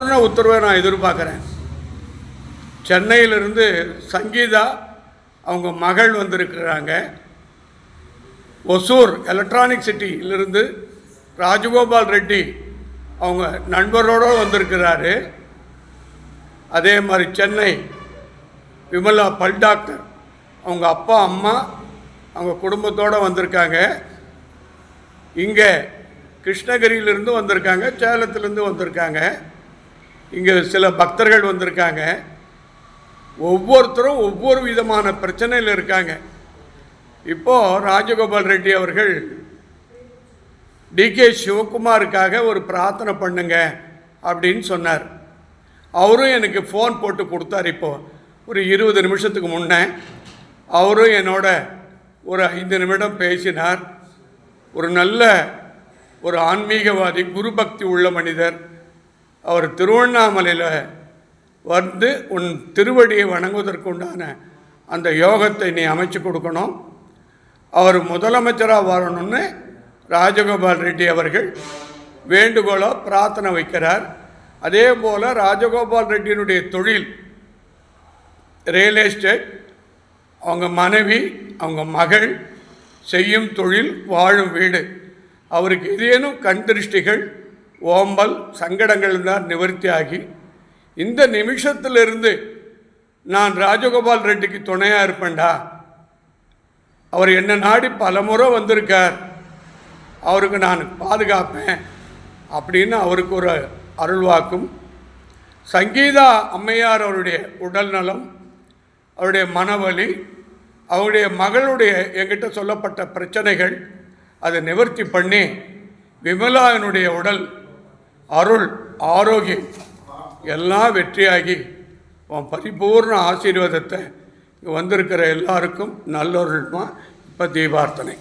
உத்தரவை நான் எதிர்பார்க்குறேன். சென்னையிலிருந்து சங்கீதா அவங்க மகள் வந்திருக்கிறாங்க. ஒசூர் எலக்ட்ரானிக் சிட்டியிலிருந்து ராஜகோபால் ரெட்டி அவங்க நண்பரோடு வந்திருக்கிறாரு. அதே மாதிரி சென்னை விமலா பல் டாக்டர் அவங்க அப்பா அம்மா அவங்க குடும்பத்தோடு வந்திருக்காங்க. இங்கே கிருஷ்ணகிரியிலிருந்து வந்திருக்காங்க, சேலத்திலேருந்து வந்திருக்காங்க. இங்கே சில பக்தர்கள் வந்திருக்காங்க. ஒவ்வொருத்தரும் ஒவ்வொரு விதமான பிரச்சனையில் இருக்காங்க. இப்போது ராஜகோபால் ரெட்டி அவர்கள் டிகே சிவகுமாருக்காக ஒரு பிரார்த்தனை பண்ணுங்க அப்படின்னு சொன்னார். அவரும் எனக்கு ஃபோன் போட்டு கொடுத்தார். இப்போது ஒரு 20 நிமிஷத்துக்கு முன்னே அவரும் என்னோட ஒரு 5 நிமிடம் பேசினார். ஒரு நல்ல ஒரு ஆன்மீகவாதி, குரு பக்தி உள்ள மனிதர். அவர் திருவண்ணாமலையில் வந்து உன் திருவடியை வணங்குவதற்கு உண்டான அந்த யோகத்தை நீ அமைச்சு கொடுக்கணும், அவர் முதலமைச்சராக வரணும்னு ராஜகோபால் ரெட்டி அவர்கள் வேண்டுகோளாக பிரார்த்தனை வைக்கிறார். அதே போல் ராஜகோபால் ரெட்டியினுடைய தொழில் ரியல் எஸ்டேட். அவங்க மனைவி அவங்க மகள் செய்யும் தொழில், வாழும் வீடு. அவருக்கு ஏதேனும் கண் திருஷ்டிகள், ஓம்பல், சங்கடங்கள் தான் நிவர்த்தி ஆகி இந்த நிமிஷத்திலிருந்து நான் ராஜகோபால் ரெட்டிக்கு துணையாக இருப்பேன்டா, அவர் என்ன நாடி பல முறை வந்திருக்கார், அவருக்கு நான் பாதுகாப்பேன் அப்படின்னு அவருக்கு ஒரு அருள்வாக்கும். சங்கீதா அம்மையார் அவருடைய உடல் நலம், அவருடைய மனவலி, அவருடைய மகளுடைய என்கிட்ட சொல்லப்பட்ட பிரச்சனைகள் அதை நிவர்த்தி பண்ணி விமலாவினுடைய உடல், அருள், ஆரோக்கியம் எல்லாம் வெற்றியாகி உன் பரிபூர்ண ஆசீர்வாதத்தை வந்திருக்கிற எல்லாருக்கும் நல்லொருள்மா. இப்போ தீபார்த்தனை.